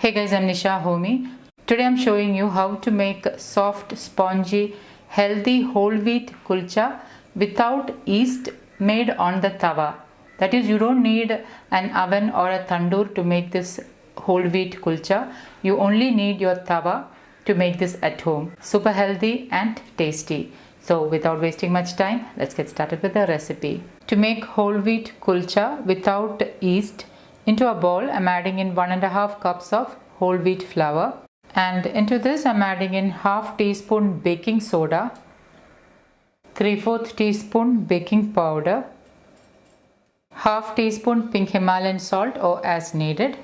Hey guys, I'm Nisha Homi. Today I'm showing you how to make soft, spongy, healthy whole wheat kulcha without yeast made on the tawa. That is, you don't need an oven or a tandoor to make this whole wheat kulcha. You only need your tawa to make this at home. Super healthy and tasty. So without wasting much time, let's get started with the recipe. To make whole wheat kulcha without yeast, into a bowl I'm adding in 1.5 cups of whole wheat flour, and into this I'm adding in half teaspoon baking soda, 3/4 teaspoon baking powder, half teaspoon pink Himalayan salt or as needed,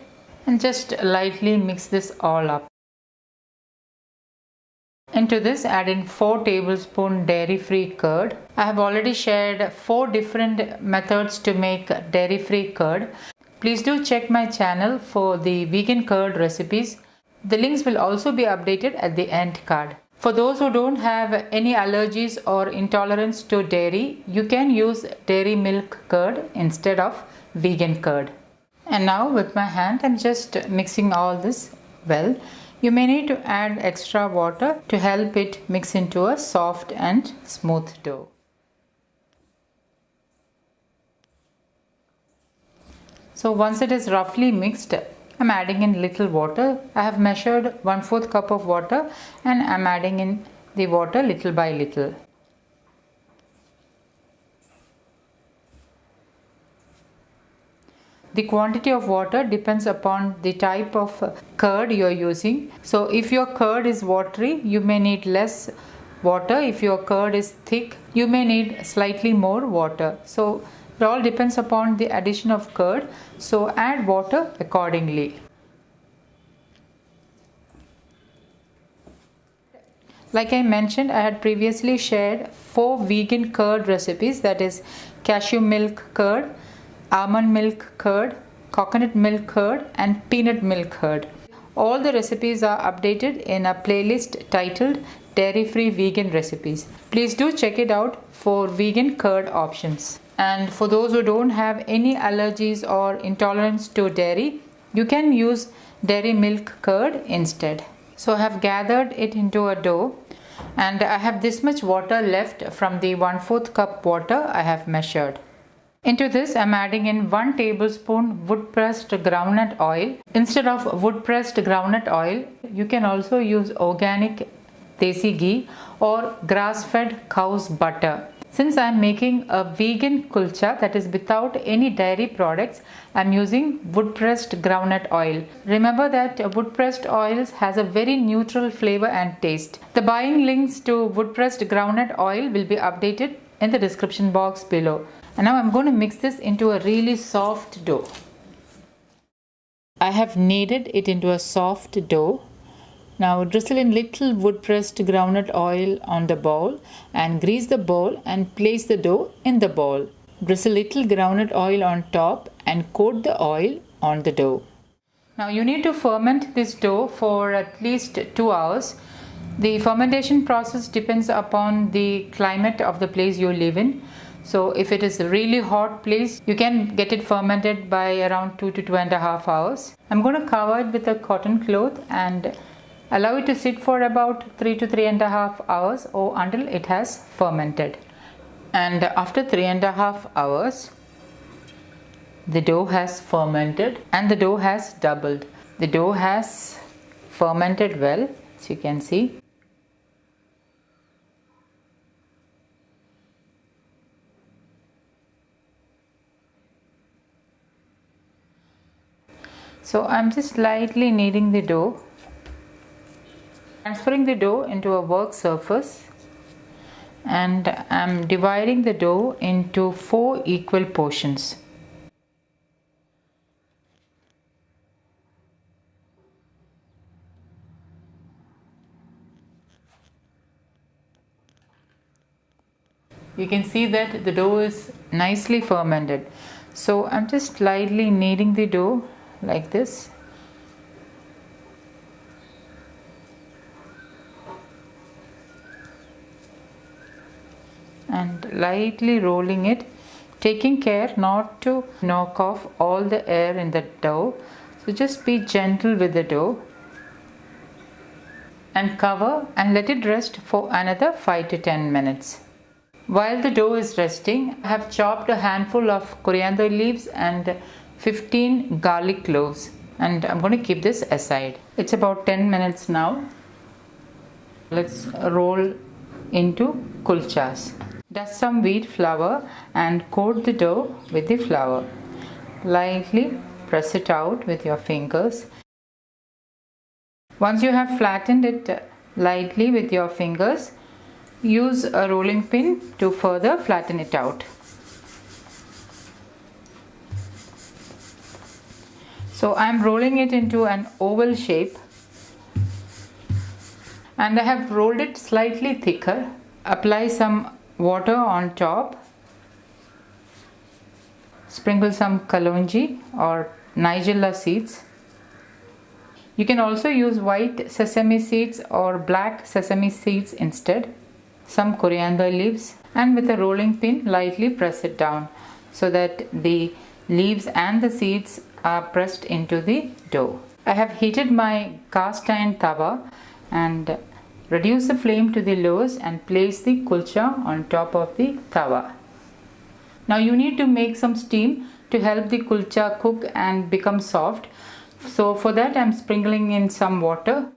and just lightly mix this all up. Into this add in 4 tablespoon dairy free curd. I have already shared 4 different methods to make dairy free curd. Please do check my channel for the vegan curd recipes. The links will also be updated at the end card. For those who don't have any allergies or intolerance to dairy, you can use dairy milk curd instead of vegan curd. And now with my hand I'm just mixing all this well. You may need to add extra water to help it mix into a soft and smooth dough. So once it is roughly mixed, I'm adding in little water. I have measured 1/4 cup of water and I'm adding in the water little by little. The quantity of water depends upon the type of curd you are using. So if your curd is watery, you may need less water. If your curd is thick, you may need slightly more water. So it all depends upon the addition of curd. So add water accordingly. Like I mentioned, I had previously shared 4 vegan curd recipes, that is cashew milk curd, almond milk curd, coconut milk curd and peanut milk curd. All the recipes are updated in a playlist titled Dairy Free Vegan Recipes. Please do check it out for vegan curd options. And for those who don't have any allergies or intolerance to dairy, you can use dairy milk curd instead. So I have gathered it into a dough and I have this much water left from the 1/4 cup water I have measured. Into this I'm adding in 1 tablespoon wood pressed groundnut oil. Instead of wood pressed groundnut oil, you can also use organic desi ghee or grass fed cow's butter. Since I am making a vegan kulcha, that is without any dairy products, I am using wood pressed groundnut oil. Remember that wood pressed oils has a very neutral flavor and taste. The buying links to wood pressed groundnut oil will be updated in the description box below. And now I'm going to mix this into a really soft dough. I have kneaded it into a soft dough. Now drizzle in little wood pressed groundnut oil on the bowl and grease the bowl and place the dough in the bowl. Drizzle little groundnut oil on top and coat the oil on the dough. Now you need to ferment this dough for at least 2 hours. The fermentation process depends upon the climate of the place you live in. So if it is a really hot place, you can get it fermented by around 2 to 2.5 hours. I'm going to cover it with a cotton cloth and allow it to sit for about 3 to 3.5 hours or until it has fermented. And after 3.5 hours, the dough has fermented and the dough has doubled. The dough has fermented well, as you can see. So I'm just lightly kneading the dough, transferring the dough into a work surface, and I'm dividing the dough into 4 equal portions. You can see that the dough is nicely fermented. So I'm just lightly kneading the dough like this. And lightly rolling it, taking care not to knock off all the air in the dough. So just be gentle with the dough and cover and let it rest for another 5 to 10 minutes. While the dough is resting, I have chopped a handful of coriander leaves and 15 garlic cloves, and I'm going to keep this aside. It's about 10 minutes now. Let's roll into kulchas. Dust some wheat flour and coat the dough with the flour. Lightly press it out with your fingers. Once you have flattened it lightly with your fingers, use a rolling pin to further flatten it out. So I am rolling it into an oval shape, and I have rolled it slightly thicker. Apply some water on top. Sprinkle some kalonji or nigella seeds. You can also use white sesame seeds or black sesame seeds instead. Some coriander leaves, and with a rolling pin lightly press it down so that the leaves and the seeds are pressed into the dough. I have heated my cast iron tawa and reduce the flame to the lowest and place the kulcha on top of the tawa. Now you need to make some steam to help the kulcha cook and become soft. So for that I am sprinkling in some water.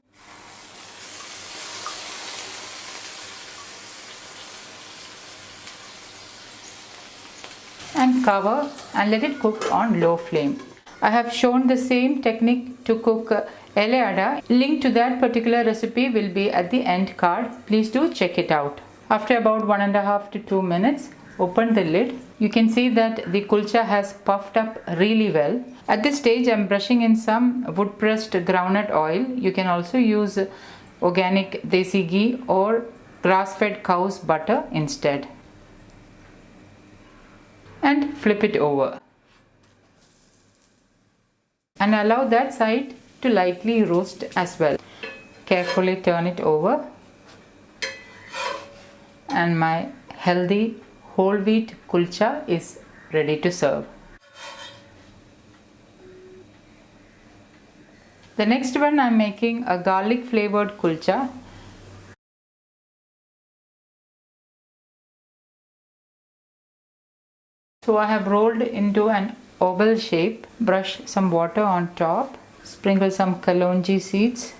And cover and let it cook on low flame. I have shown the same technique to cook ele ada. Link to that particular recipe will be at the end card. Please do check it out. After about 1.5 to 2 minutes, open the lid. You can see that the kulcha has puffed up really well. At this stage I am brushing in some wood pressed groundnut oil. You can also use organic desi ghee or grass fed cow's butter instead. And flip it over and allow that side to lightly roast as well. Carefully turn it over, and my healthy whole wheat kulcha is ready to serve. The next one I am making a garlic flavored kulcha. So I have rolled into an oval shape, brush some water on top, sprinkle some kalonji seeds,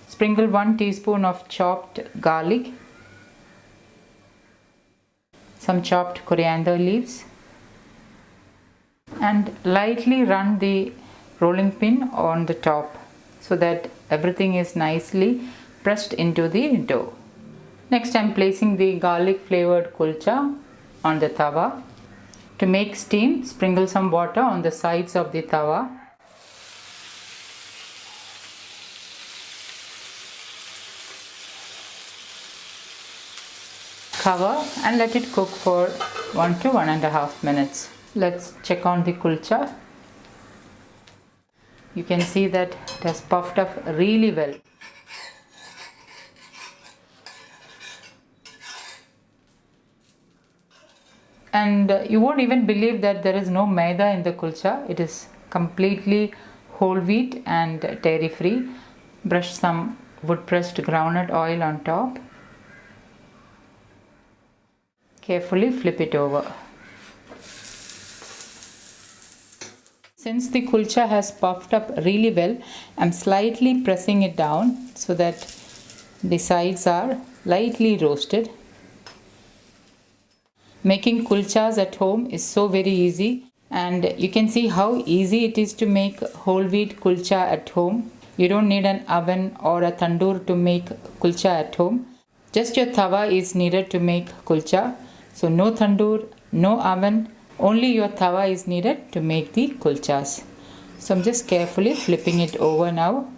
sprinkle 1 teaspoon of chopped garlic, some chopped coriander leaves, and lightly run the rolling pin on the top so that everything is nicely pressed into the dough. Next I am placing the garlic flavored kulcha on the tawa. To make steam, sprinkle some water on the sides of the tawa. Cover and let it cook for 1 to 1.5 minutes. Let's check on the kulcha. You can see that it has puffed up really well. And you won't even believe that there is no maida in the kulcha. It is completely whole wheat and dairy free. Brush some wood pressed groundnut oil on top. Carefully flip it over. Since the kulcha has puffed up really well, I am slightly pressing it down so that the sides are lightly roasted. Making kulchas at home is so very easy, and you can see how easy it is to make whole wheat kulcha at home. You don't need an oven or a tandoor to make kulcha at home. Just your tawa is needed to make kulcha. So no tandoor, no oven, only your tawa is needed to make the kulchas. So I'm just carefully flipping it over now.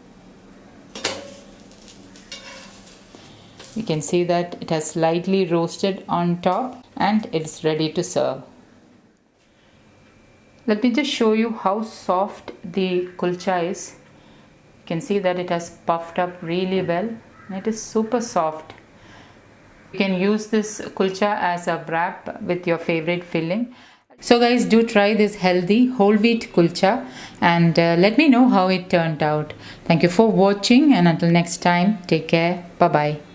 You can see that it has lightly roasted on top and it's ready to serve. Let me just show you how soft the kulcha is. You can see that it has puffed up really well. It is super soft. You can use this kulcha as a wrap with your favorite filling. So guys, do try this healthy whole wheat kulcha and let me know how it turned out. Thank you for watching, and until next time, take care. Bye bye.